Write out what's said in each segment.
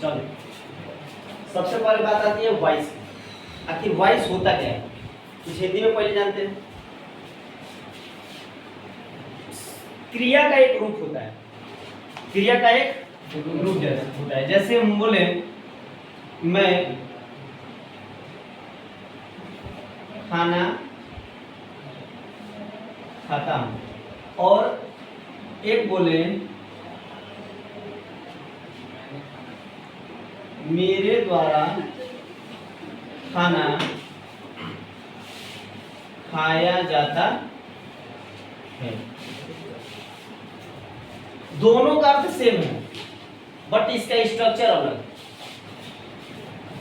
चलो सबसे पहले बात आती है वॉइस। आखिर वॉइस होता क्या है, कुछ हिंदी में पहले जानते हैं। क्रिया का एक रूप होता है, क्रिया का एक रूप होता है। जैसे हम बोले मैं खाना खाता हूं, और एक बोले मेरे द्वारा खाना खाया जाता है। दोनों का अर्थ सेम है बट इसका स्ट्रक्चर अलग।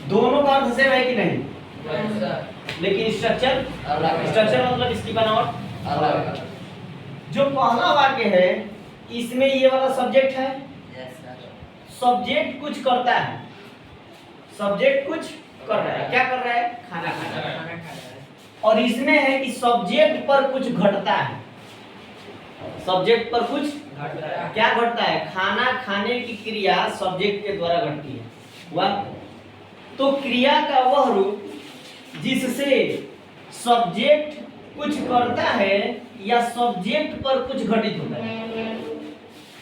दोनों का अर्थ सेम है कि नहीं, लेकिन स्ट्रक्चर मतलब इसकी बनावट अलग। जो पहला वाक्य है इसमें ये वाला सब्जेक्ट है, सब्जेक्ट कुछ करता है, सब्जेक्ट कुछ कर रहा है। क्या कर रहा है? खाना खा रहा है। और इसमें है कि सब्जेक्ट पर कुछ घटता है, सब्जेक्ट पर कुछ घटता है। क्या घटता है? खाना खाने की क्रिया सब्जेक्ट के द्वारा घटती है। वाह, तो क्रिया का वह रूप जिससे सब्जेक्ट कुछ करता है या सब्जेक्ट पर कुछ घटित होता है।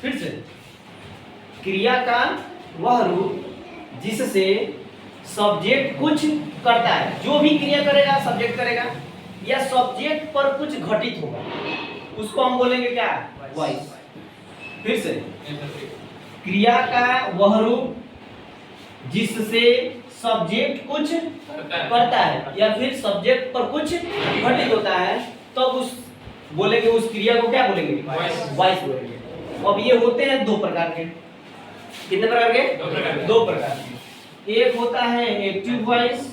फिर से, क्रिया का वह रूप जिससे सब्जेक्ट कुछ करता है, जो भी क्रिया करेगा सब्जेक्ट करेगा, या सब्जेक्ट पर कुछ घटित होगा, उसको हम बोलेंगे क्या? वॉइस। फिर से, क्रिया का वह रूप जिससे सब्जेक्ट कुछ करता है या फिर सब्जेक्ट पर कुछ घटित होता है, तब उस बोलेंगे, उस क्रिया को क्या बोलेंगे? वॉइस बोलेंगे। अब ये होते हैं दो प्रकार के। कितने प्रकार के? दो प्रकार के। एक होता है एक्टिव वॉइस,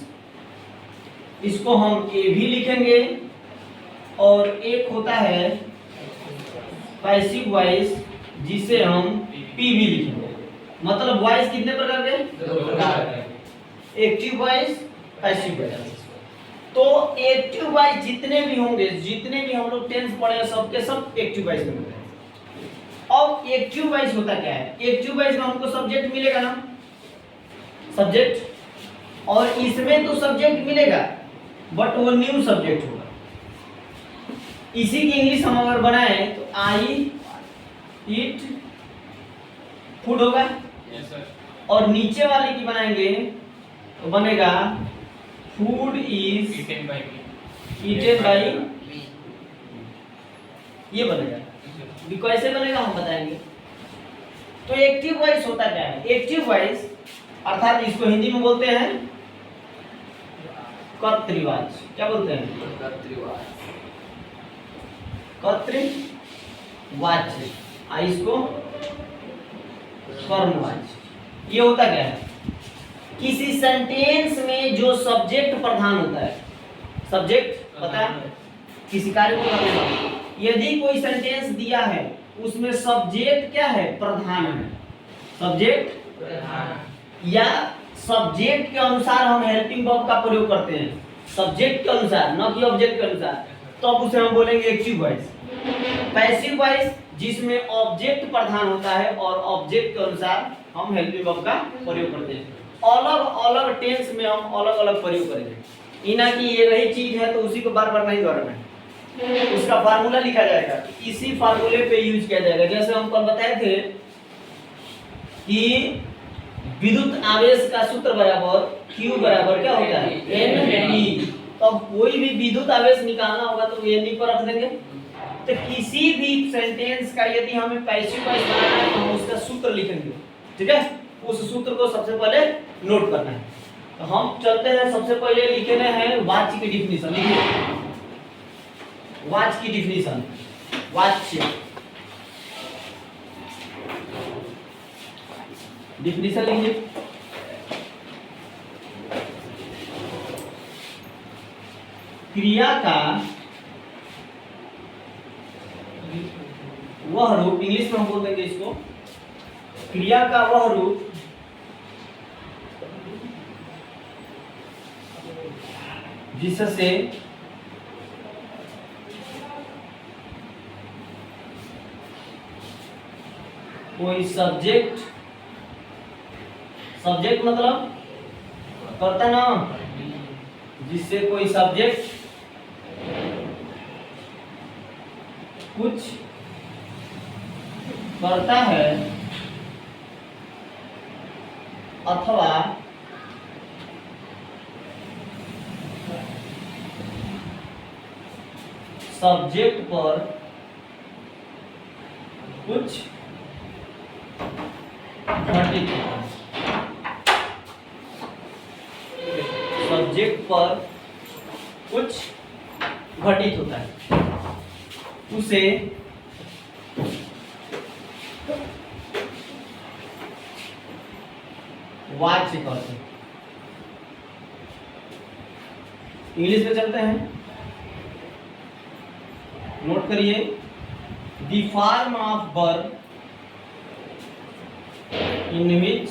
इसको हम ए भी लिखेंगे, और एक होता है पैसिव वॉइस जिसे हम पी भी लिखेंगे। मतलब वॉइस कितने प्रकार के? दो प्रकार के, एक्टिव वॉइस, पैसिव वॉइस। तो एक्टिव वॉइस जितने भी होंगे, जितने भी हम लोग टेंस पढ़े सबके सब एक्टिव वॉइस में होंगे। अब एक्टिव वॉइस होता क्या है? एक्टिव वॉइस में हमको सब्जेक्ट मिलेगा ना, सब्जेक्ट, और इसमें तो सब्जेक्ट मिलेगा बट वो न्यू सब्जेक्ट होगा। इसी की इंग्लिश हम अगर बनाए तो आई ईट फूड होगा। yes, और नीचे वाले की बनाएंगे तो बनेगा फूड इज ईटेन बाय, ये बनेगा। कैसे बनेगा हम बताएंगे। तो एक्टिव वॉइस होता क्या है? एक्टिव वॉइस अर्थात इसको हिंदी में बोलते हैं कर्तृवाच। क्या बोलते हैं? कर्तृवाच्य। इसको कर्मवाच्य। ये होता क्या है? किसी सेंटेंस में जो सब्जेक्ट प्रधान होता है, सब्जेक्ट पता है किसी कार्य को करने वाला, यदि कोई सेंटेंस दिया है उसमें सब्जेक्ट क्या है? प्रधान है। सब्जेक्ट प्रधान, या सब्जेक्ट के अनुसार हम हेल्पिंग वर्ब का प्रयोग करते हैं, सब्जेक्ट के अनुसार, न कि ऑब्जेक्ट के अनुसार, तो अब उसे हम बोलेंगे एक्टिव वॉइस। पैसिव वॉइस जिसमें ऑब्जेक्ट प्रधान होता है और ऑब्जेक्ट के अनुसार हम हेल्पिंग वर्ब का प्रयोग करते हैं। अलग अलग टेंस में हम अलग अलग प्रयोग करेंगे। इना की ये रही चीज है तो उसी को बार बार नहीं दोहराना है, उसका फार्मूला लिखा जाएगा, इसी फार्मूले पे यूज किया जाएगा। जैसे हम कल बताए थे कि विद्युत आवेश का सूत्र बराबर Q बराबर क्या होता है? NE। तो कोई भी विद्युत आवेश निकालना होगा तो NE पर रख देंगे। तो किसी भी सेंटेंस का यदि हमें पैसिव वॉइस बनाना है तो हम उसका सूत्र लिखेंगे, ठीक है? उस सूत्र को सबसे पहले नोट करना है। तो हम चलते हैं, सबसे पहले लिखने हैं वाच्य की डिफिनीशन। लिखिए वाच्य की डिफिनीशन। वाच्य डिफिनीशन लिखिए। क्रिया का वह रूप, इंग्लिश में हम बोल देंगे इसको, क्रिया का वह रूप जिससे कोई सब्जेक्ट सब्जेक्ट मतलब करता ना, जिससे कोई सब्जेक्ट कुछ करता है अथवा सब्जेक्ट पर कुछ घटित होता है, सब्जेक्ट पर कुछ घटित होता है, उसे वाच्य कहते हैं। इंग्लिश में चलते हैं, नोट करिए। The form of verb in which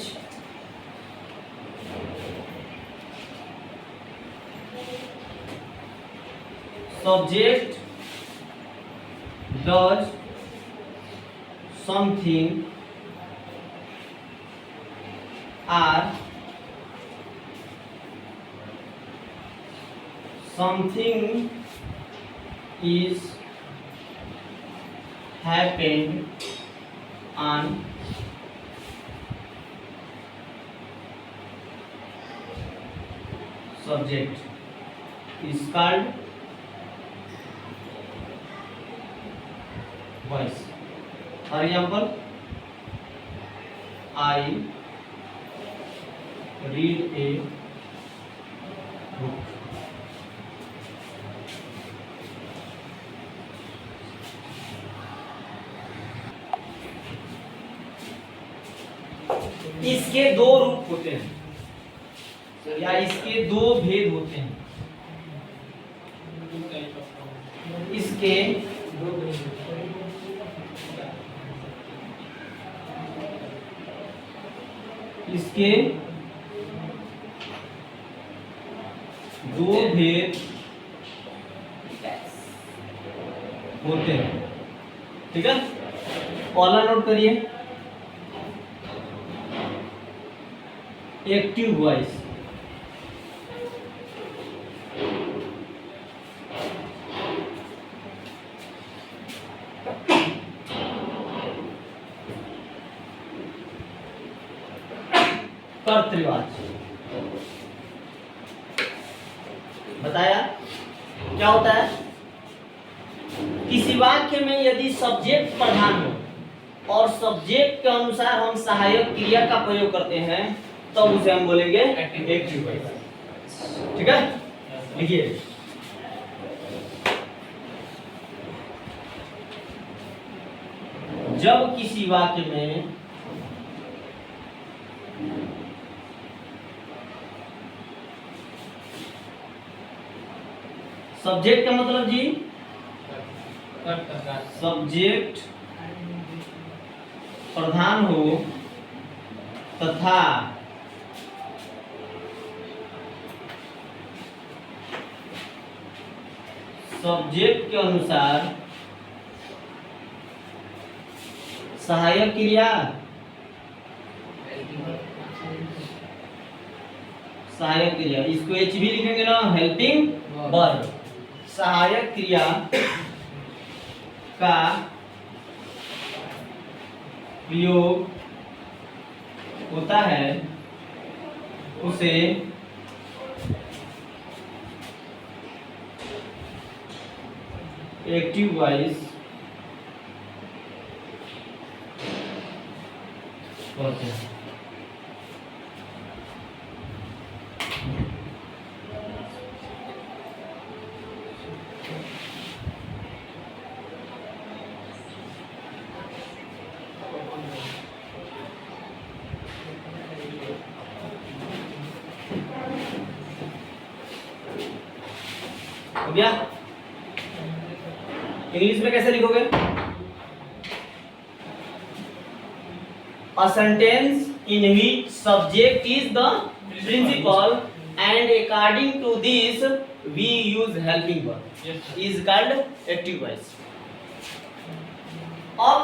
subject does something or something is happened on subject is called voice. For example, I read a book. इसके दो रूप होते हैं या इसके दो भेद होते हैं। इसके दो भेद होते हैं, ठीक है। पहला नोट करिए, एक्टिव वॉइस। कर्तृवाच्य बताया क्या होता है। किसी वाक्य में यदि सब्जेक्ट प्रधान हो और सब्जेक्ट के अनुसार हम सहायक क्रिया का प्रयोग करते हैं तो उसे हम बोलेंगे एक्टिव वॉइस, ठीक है। लिखिए, जब किसी वाक्य में सब्जेक्ट का मतलब जी सब्जेक्ट प्रधान हो तथा सब्जेक्ट के अनुसार सहायक क्रिया इसको एच भी लिखेंगे ना, हेल्पिंग वर्ब। सहायक क्रिया का प्रयोग होता है उसे एक्टिव वॉइस कहते हैं। हो गया। इंग्लिश में कैसे लिखोगे? A sentence in which subject is the principal and according to this we use helping verb is called active voice. अब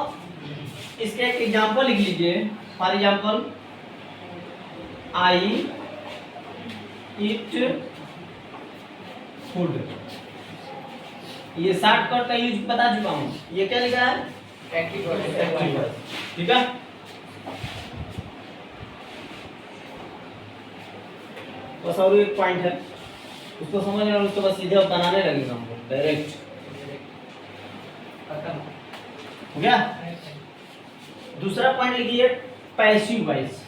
इसका एक एग्जांपल लिख लीजिए। For example I eat food. ये शॉर्टकट का यूज बता चुका हूँ। ये क्या लिखा है? Active voice. ठीक है। बस और एक पॉइंट है, उसको समझ और उसको बस सीधे बनाने लगेगा हमको डायरेक्ट। हो गया? दूसरा पॉइंट लिखिए पैसिव वॉइस।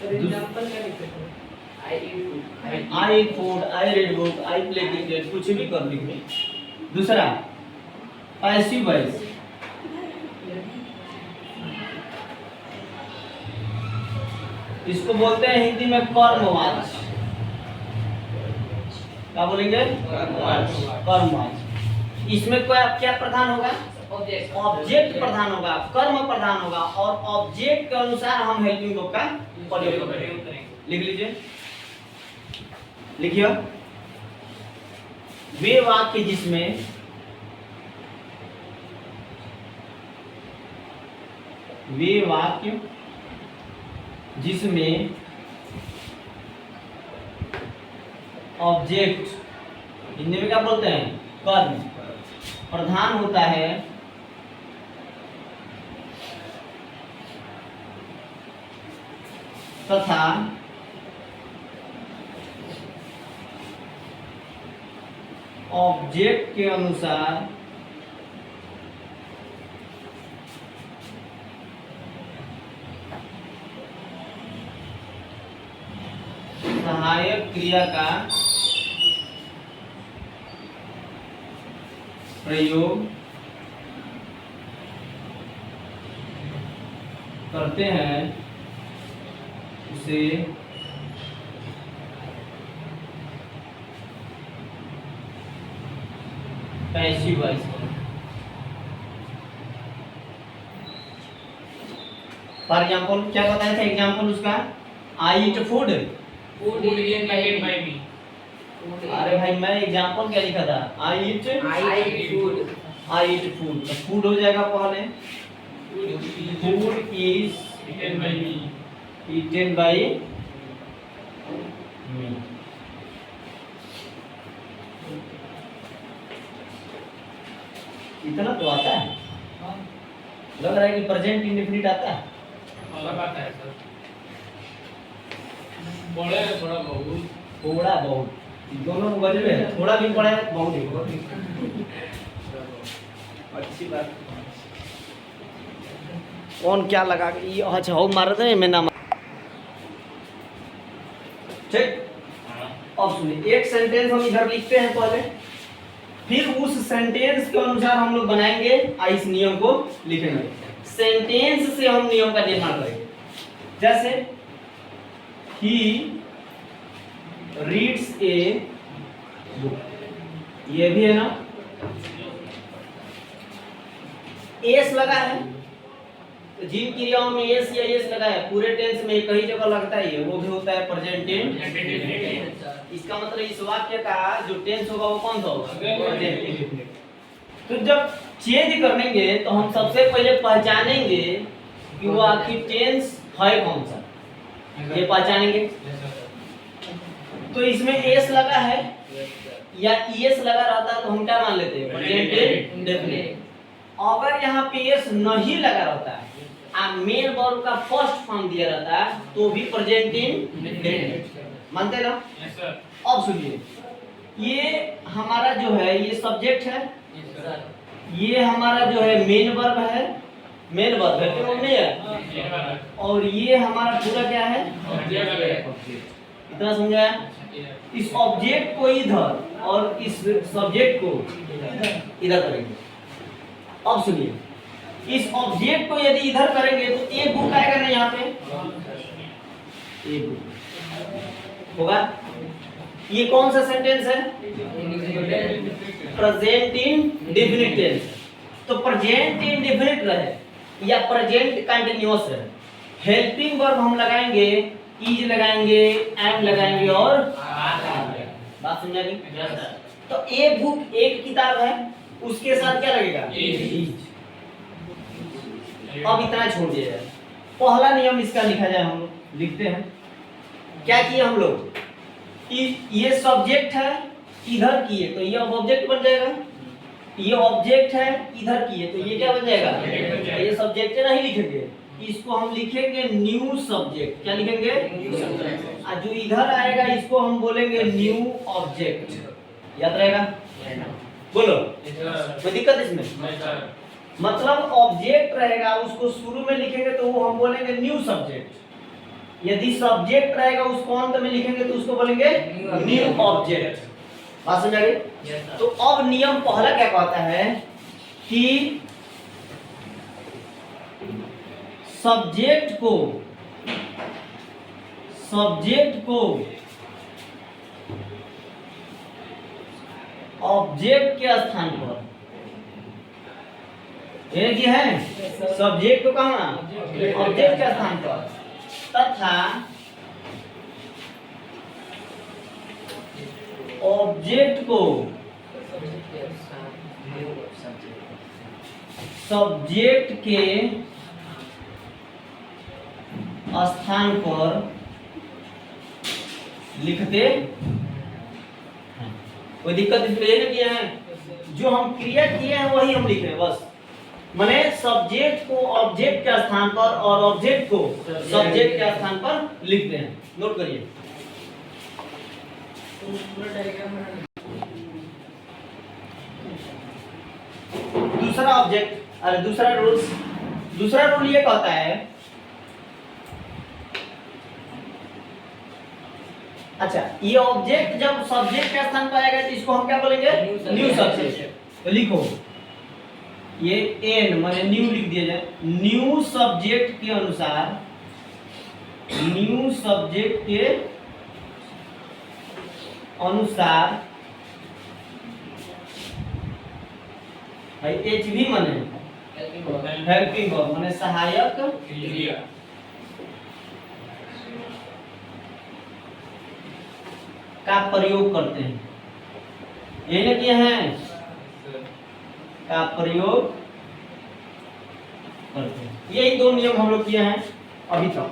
एग्जांपल क्या लिखते हैं? I eat food, I read book, I play cricket, कुछ भी कर लिखिए। दूसरा पैसिव वॉइस, इसको बोलते हैं हिंदी में कर्मवाच। क्या बोलेंगे? कर्मवाच। इसमें क्या प्रधान होगा? ऑब्जेक्ट प्रधान होगा, कर्म प्रधान होगा, और ऑब्जेक्ट के अनुसार हम हेल्पिंग वर्ब का प्रयोग करेंगे। लिख लीजिए, लिखिए वे वाक्य जिसमें ऑब्जेक्ट, हिंदी में क्या बोलते हैं? कर्म प्रधान होता है, तथा ऑब्जेक्ट के अनुसार सहायक क्रिया का प्रयोग करते हैं, उसे पैसिव वॉइस। फॉर एग्जाम्पल क्या बताया था एग्जाम्पल उसका? I eat food, food is made by me. अरे भाई मैं एग्जाम्पल क्या लिखा था? I eat food. I eat food, तो फूड हो जाएगा पहले। Food is eaten by me. eaten by me। इतना तो आता है, लग रहा है कि प्रेजेंट इंडेफिनिट आता है। सब आता है सर, बड़े है थोड़ा बहुत। थोड़ा बहुत दोनों गजबे है, थोड़ा भी पढ़ा है बहुत ही अच्छी बात। कौन क्या लगा कि अच्छा हो मार दे मैं ना। ठीक, अब सुनिए, एक सेंटेंस हम इधर लिखते हैं पहले, फिर उस सेंटेंस के अनुसार हम लोग बनाएंगे, इस नियम को लिखेंगे। सेंटेंस से हम नियम का निर्माण करेंगे। जैसे ही रीड्स ए बुक, ये भी है ना, एस लगा है, तो जिन क्रियाओं में एस या एस लगा है पूरे टेंस में एक ही जगह लगता है, वो भी होता है प्रेजेंट टेंस। इसका मतलब इस वाक्य का जो टेंस होगा वो कौन सा होगा? Present tense. तो जब चेंज करेंगे तो हम सबसे पहले पहचानेंगे कि वो आखिर टेंस है कौन सा, ये पहचानेंगे। तो इसमें एस लगा है या ईएस लगा रहता तो हम क्या मान लेते हैं? Present indefinite. अगर यहाँ पे एस नहीं लगा रहता है, मेन वर्ब का फर्स्ट फॉर्म दिया रहता है, तो भी प्रेजेंट इंडेफिनिट मानते ना? Yes sir. अब सुनिए, ये हमारा जो है ये सब्जेक्ट है, ये हमारा जो है मेन वर्ब है, मेन वर्ब है क्यों नहीं है, और ये हमारा पूरा क्या है? इतना समझा? इस ऑब्जेक्ट को इधर और इस सब्जेक्ट को इधर करेंगे। अब सुनिए, इस ऑब्जेक्ट को यदि इधर करेंगे तो एक बुक आएगा ना यहाँ पे, एक बुक होगा। ये कौन सा सेंटेंस है? Present indefinite tense. तो प्रेजेंट इंडेफिनिट रहे या प्रेजेंट कंटीन्यूअस रहे, हेल्पिंग वर्ब हम लगाएंगे, इज लगाएंगे, एम लगाएंगे और बात समझ गई? तो एक बुक, एक किताब है, उसके साथ क्या लगेगा? इज। अब इतना छोड़ दिया जाए। पहला नियम इसका लिखा जाए, हम लोग लिखते हैं। क्या किए हम लोग कि ये सब्जेक्ट है, इधर किए तो ये अब ऑब्जेक्ट बन जाएगा। ये ऑब्जेक्ट है, इधर किए तो ये क्या बन जाएगा? ये सब्जेक्ट नहीं लिखेंगे, इसको हम लिखेंगे न्यू सब्जेक्ट। क्या लिखेंगे? New subject. और जो इधर आएगा इसको हम बोलेंगे न्यू ऑब्जेक्ट। याद रहेगा? बोलो, कोई दिक्कत इसमें? मतलब ऑब्जेक्ट रहेगा, उसको शुरू में लिखेंगे तो वो हम बोलेंगे न्यू सब्जेक्ट। यदि सब्जेक्ट रहेगा उसको अंत में लिखेंगे तो उसको बोलेंगे न्यू ऑब्जेक्ट। बात समझ आ गई? तो अब नियम पहला क्या कहता है कि सब्जेक्ट को ऑब्जेक्ट के स्थान पर, ये क्या है? सब्जेक्ट को कहाँ? ऑब्जेक्ट के स्थान पर, तथा ऑब्जेक्ट को सब्जेक्ट के स्थान पर लिखते हैं। कोई दिक्कत इसमें ये नहीं किया है? जो हम क्रिया किए हैं वही हम लिख रहे हैं बस। माने सब्जेक्ट को ऑब्जेक्ट के स्थान पर और ऑब्जेक्ट को सब्जेक्ट के स्थान पर लिखते हैं। नोट करिए। दूसरा ऑब्जेक्ट, अरे दूसरा रूल ये कहता है, अच्छा ये ऑब्जेक्ट जब सब्जेक्ट के स्थान पर आएगा तो इसको हम क्या बोलेंगे? New subject. तो लिखो ये एन माने न्यू लिख दिया जाए। न्यू सब्जेक्ट के अनुसार, न्यू सब्जेक्ट के अनुसार भाई एच भी माने हेल्पिंग वर्ब माने सहायक क्रिया का प्रयोग करते हैं। ये ना किया है का प्रयोग करते हैं। यही दो नियम हम लोग किए हैं अभी तक।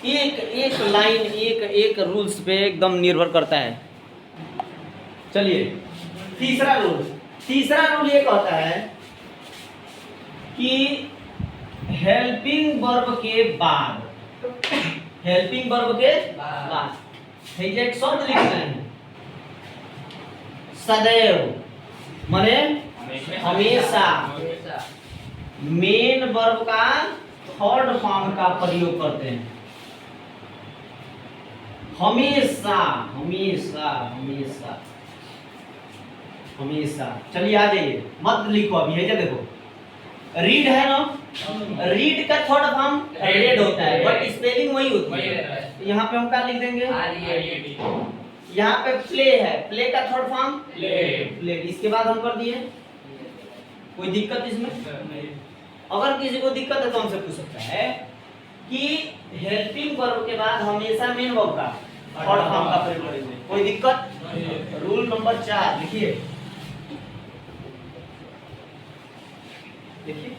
एक लाइन एक रूल्स पे एकदम निर्भर करता है। चलिए तीसरा रूल ये कहता है कि हेल्पिंग वर्ब के बाद, हेल्पिंग वर्ब के बाद एक शब्द लिखना है, सदैव माने हमेशा। मेन वर्ब का थर्ड फॉर्म का प्रयोग करते हैं। हमेशा हमेशा हमेशा हमेशा। चलिए आ जाइए, मत लिखो अभी, है देखो रीड है ना, रीड का थर्ड फॉर्म रेड होता है बट स्पेलिंग वही होती है। यहाँ पे हम क्या लिख देंगे? यहाँ पे प्ले है, प्ले का थर्ड फॉर्म प्ले। इसके बाद हम कर दिए। कोई दिक्कत इसमें? अगर किसी को दिक्कत है तो हमसे पूछ सकता है कि हेल्पिंग वर्ब के बाद हमेशा मेन वर्ब का थर्ड फॉर्म का प्रयोग करेंगे। कोई दिक्कत? रूल नंबर 4 लिखिए, देखिए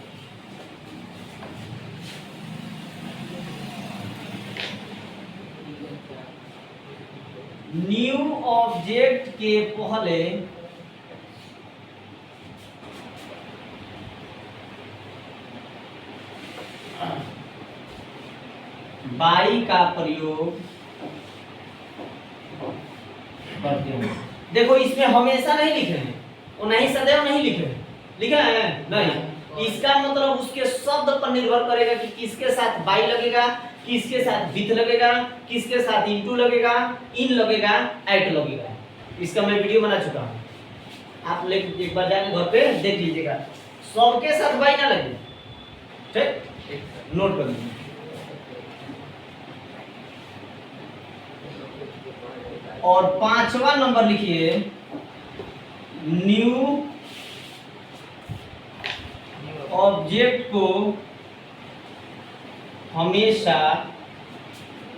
न्यू ऑब्जेक्ट के पहले बाई का प्रयोग करते हैं। देखो इसमें हमेशा नहीं लिखे हैं और नहीं सदैव नहीं लिखे हैं, लिखा है नहीं। इसका मतलब उसके शब्द पर निर्भर करेगा कि किसके साथ बाई लगेगा, किसके साथ विथ लगेगा, किसके साथ इनटू लगेगा, इन लगेगा, एट लगेगा। इसका मैं वीडियो बना चुका हूँ, आप एक बार जाकर घर पे देख लीजिएगा। सबके साथ बाई ना लगे, ठीक? नोट कर लीजिए। और 5वां नंबर लिखिए, न्यू ऑब्जेक्ट को हमेशा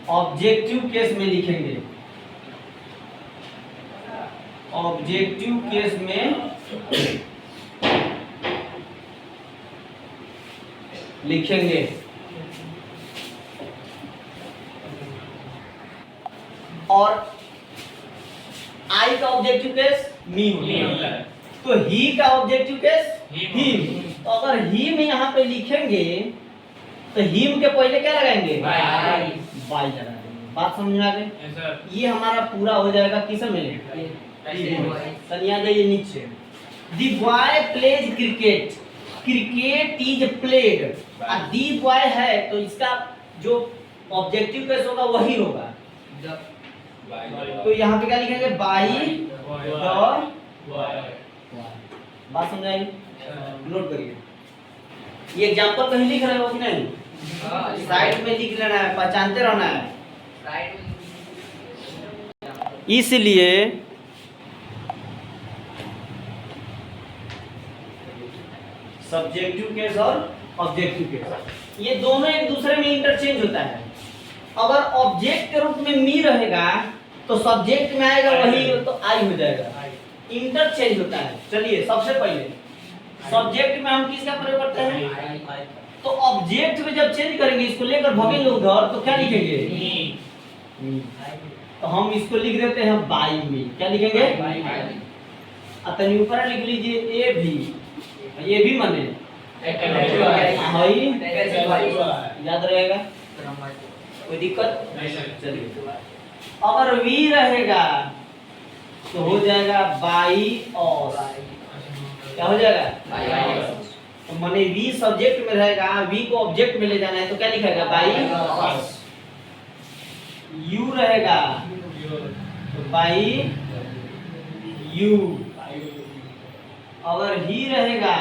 ऑब्जेक्टिव केस में लिखेंगे। ऑब्जेक्टिव केस में लिखेंगे। और आई का ऑब्जेक्टिव केस मी होता है, तो ही का ऑब्जेक्टिव केस हिम। तो अगर हिम यहाँ पे लिखेंगे तो हिम के पहले क्या लगाएंगे? बाई लगा देंगे। बात समझ में आ गई? ये हमारा पूरा हो जाएगा किस में? सनिया जाइए नीचे। दी boy pledge cricket, cricket is played. The boy है तो इसका जो ऑब्जेक्टिव केस होगा वही होगा। तो यहाँ पे क्या लिखेंगे? By the. बात समझाएंगे? नोट करिए। ये एग्जांपल कहीं लिख रहे हो कि नहीं? साइड में लिख लेना है, पहचानते रहना है। इसलिए सब्जेक्टिव केस और ऑब्जेक्टिव केस ये दोनों एक दूसरे में इंटरचेंज होता है। अगर ऑब्जेक्ट के रूप में मी रहेगा तो सब्जेक्ट में आएगा वही तो आई हो जाएगा। इंटरचेंज होता है। चलिए सबसे पहले सब्जेक्ट में हम किसका प्रयोग करते हैं? तो ऑब्जेक्ट में जब चेंज करेंगे, इसको लेकर भगेंगे उधर तो क्या लिखेंगे? तो हम इसको लिख देते हैं बाई में। क्या लिखेंगे? अतनी ऊपर लिख लीजिए ए भी। ये भी माने याद रहेगा, कोई दिक्कत? चलिए अगर वी रहेगा तो हो जाएगा बाई और। क्या हो जाएगा? तो माने वी सब्जेक्ट में रहेगा, वी को ऑब्जेक्ट में ले जाना है तो क्या लिखेगा? बाई। यू रहेगा तो बाई यू। अगर ही रहेगा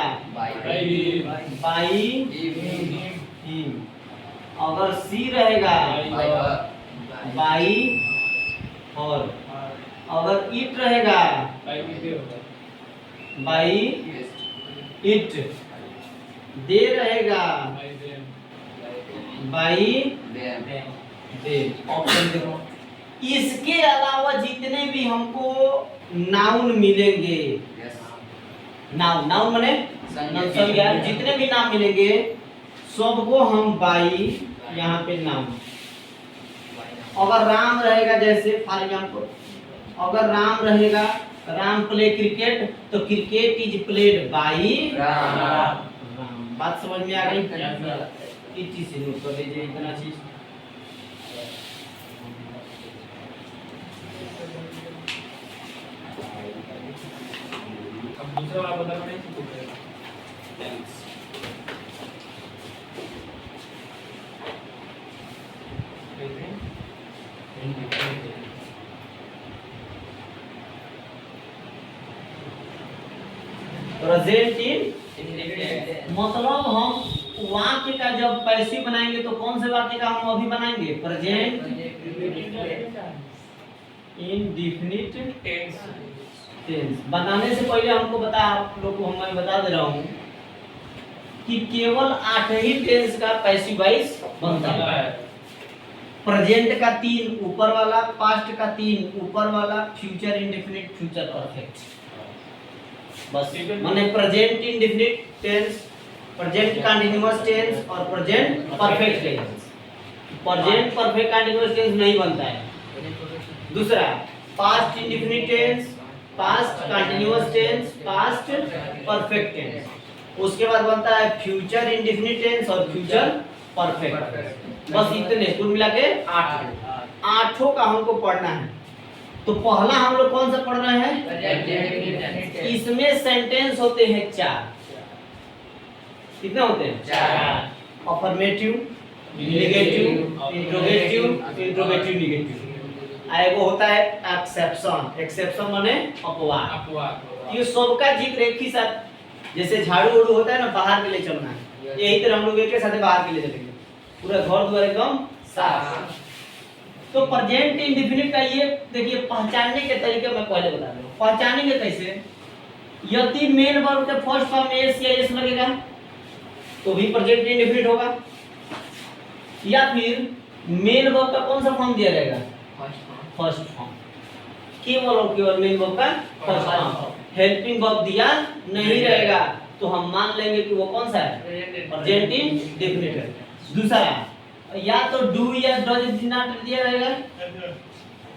बाई हिम। अगर सी रहेगा बाई और। अगर इट रहेगा बाई इट। दे रहेगा बाई दे। ऑप्शन देखो। इसके अलावा जितने भी हमको नाउन मिलेंगे, नाउन नाउन माने संज्ञा, जितने भी नाम मिलेंगे सबको हम बाई यहाँ पे नाम। अगर राम रहेगा, जैसे फॉर एग्जाम्पल अगर राम रहेगा, राम प्ले क्रिकेट तो cricket is played by Ram. बात समझ में आ गई? इस चीज से नोट कर लीजिए इतना चीज। अब दूसरा वाला बता रहे हैं। प्रेजेंट इन मतलब हम वाक्य का जब पैसिव बनाएंगे तो कौन से वाक्य का हम अभी बनाएंगे? Present indefinite tense. बनाने से पहले हमको बता, आप लोग को मैं बता दे रहा हूँ कि केवल 8 ही टेंस का पैसिव वॉइस बनता है। प्रेजेंट का 3 ऊपर वाला, पास्ट का 3 ऊपर वाला, फ्यूचर इंडेफिनिट, फ्यूचर परफेक्ट। बस माने present indefinite tense, present continuous tense और present perfect tense. Present perfect continuous tense नहीं बनता है। दूसरा past indefinite tense, past continuous tense, past perfect tense. उसके बाद बनता है फ्यूचर इंडेफिनिट टेंस और फ्यूचर परफेक्ट। बस इतने कुल मिला के 8 आठों का हमको पढ़ना है। तो पहला हम लोग कौन सा पढ़ रहे हैं? इसमें सेंटेंस होते हैं 4। कितने होते हैं? 4। Affirmative, negative, interrogative, interrogative negative. एगो होता है एक्सेप्शन। एक्सेप्शन माने अपवाद। ये सबका जिक्र एक ही साथ, जैसे झाड़ू उड़ू होता है ना, बाहर के लिए चलना है, यही तरह हम लोग एक साथ बाहर के लिए चलेंगे, पूरा घर द्वार एकदम साफ। तो प्रेजेंट इंडेफिनिट का ये देखिए पहचानने के तरीके मैं पहले बता रहा हूँ। पहचानेंगे कैसे? यदि मेन वर्ब के फर्स्ट फॉर्म में एस या एस लगेगा तो भी प्रेजेंट इंडेफिनिट होगा, या फिर मेन वर्ब का कौन सा फॉर्म दिया जाएगा? First form. केवल और केवल मेन वर्ब का फर्स्ट फॉर्म। हेल्पिंग वर्ब दिया नहीं रहेगा, तो हम मान लेंगे कि वो कौन सा है, प्रेजेंट इंडेफिनिट। दूसरा, या तो डू या डज डिड नॉट दिया रहेगा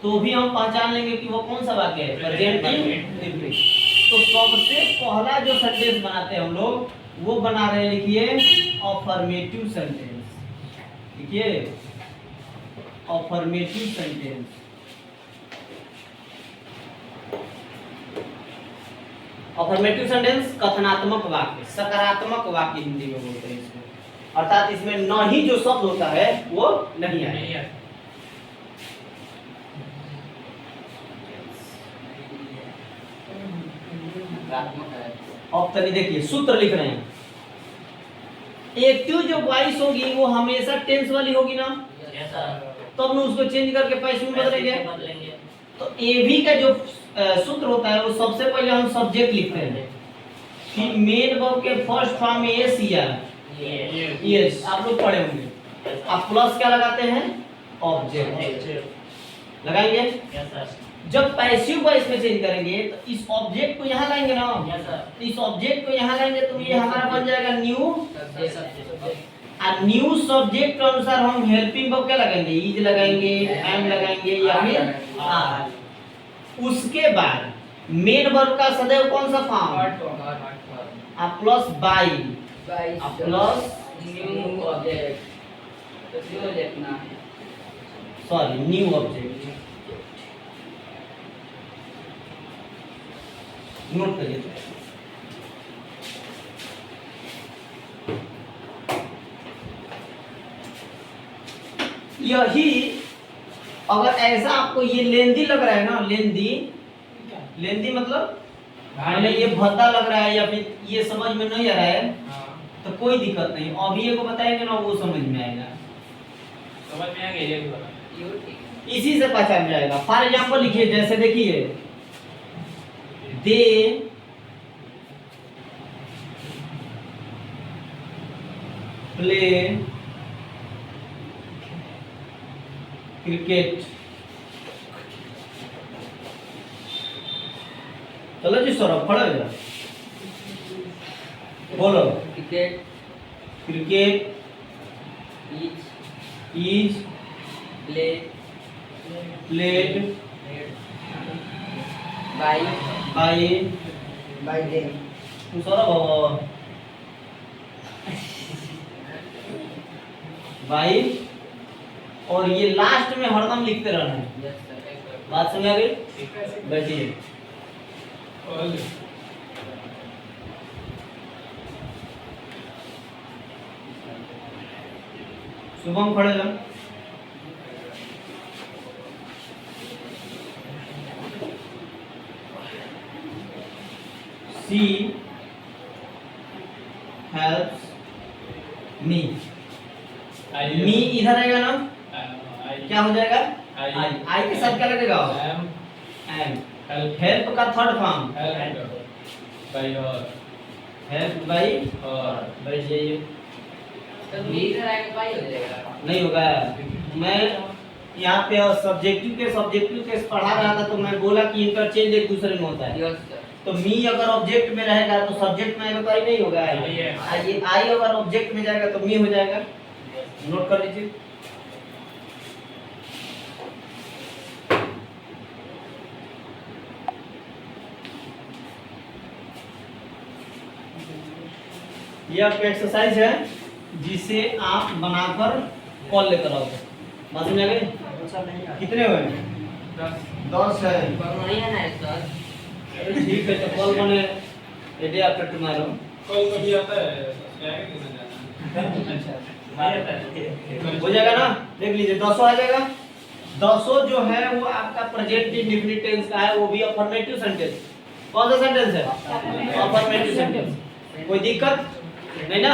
तो भी हम पहचान लेंगे कि वो कौन सा वाक्य है, प्रेजेंट इंडेफिनिट। तो सबसे पहला जो सेंटेंस बनाते हैं हम लोग वो बना रहे हैं, लिखिए अफर्मेटिव सेंटेंस। लिखिए अफर्मेटिव सेंटेंस। अफर्मेटिव सेंटेंस कथनात्मक वाक्य, सकारात्मक वाक्य हिंदी में बोलते हैं इसमें, अर्थात इसमें न ही जो शब्द होता है वो नहीं आएगा। अब तनी देखिए सूत्र लिख रहे हैं, एक्टिव जो वॉइस होगी वो हमेशा टेंस वाली होगी ना, तो हम उसको चेंज करके पैसिव में बदलेंगे। तो एवी का जो सूत्र होता है वो सबसे पहले हम सब्जेक्ट लिखते हैं, फिर मेन वर्ब के फर्स्ट फॉर्म में एस या यस, आप लोग पढ़े होंगे। आप प्लस क्या लगाते हैं, ऑब्जेक्ट लगाएंगे। जब पैसिव वॉइस में चेंज करेंगे तो इस ऑब्जेक्ट को यहाँ लाएंगे ना, इस ऑब्जेक्ट को यहाँ लाएंगे तो ये हमारा बन जाएगा न्यू, और न्यू सब्जेक्ट के अनुसार हम हेल्पिंग वर्ब क्या लगाएंगे, इज लगाएंगे, एम लगाएंगे या फिर आर। उसके बाद मेन वर्ब का सदैव कौन सा फॉर्म, आप प्लस बाई, आप प्लस न्यू ऑब्जेक्ट, तो न्यू लिखना है, सॉरी न्यू ऑब्जेक्ट, नोट करिए। यही अगर ऐसा आपको ये लेंदी लग रहा है ना, लेंदी मतलब हमें ये भद्दा लग रहा है या फिर ये समझ में नहीं आ रहा है तो कोई दिक्कत नहीं, अभी ये को बताएंगे ना वो समझ में आएगा, समझ में आ गया ये भी बता। इसी से पहचान जाएगा। फॉर एग्जांपल लिखिए, जैसे देखिए दे प्ले क्रिकेट, चलो जी सौरभ पढ़ो जरा, बोलो। Cricket cricket is play played by them. तू सौरभ बाई, और ये लास्ट में हरदम लिखते रहना है। बात समझ आ गई, बैठिए। शुभम खड़े जाओ। She helps me। मी इधर आएगा ना, क्या हो जाएगा, आई के साथ क्या लगेगा, एम। हेल्प का थर्ड फॉर्म हेल्प बाई, बैठ जाइए। तो मी इधर आएगा बाय हो जाएगा, नहीं होगा। मैं यहाँ पे सब्जेक्टिव के पढ़ा रहा था तो मैं बोला कि इंटरचेंज एक दूसरे में होता है। Yes sir. तो मी अगर ऑब्जेक्ट में रहेगा तो सब्जेक्ट में आएगा तो आई नहीं होगा, आई अगर ऑब्जेक्ट में जाएगा तो मी हो जाएगा। नोट कर लीजिए। ये आपका एक्सरसाइज है जिसे आप बनाकर कॉल लेकर आओगे। बात समझ आ गई? कितने हुए? 10 है। नहीं है ना सर। ठीक है, तो कॉल बने डे आफ्टर टुमारो। कल कभी आता है क्या हो जाएगा ना, देख लीजिए 200 आ जाएगा। 200 जो है वो आपका प्रेजेंट इंडेफिनिट टेंस का है, वो भी अफर्मेटिव सेंटेंस। कौन सा सेंटेंस है? Affirmative sentence. कोई दिक्कत नहीं ना?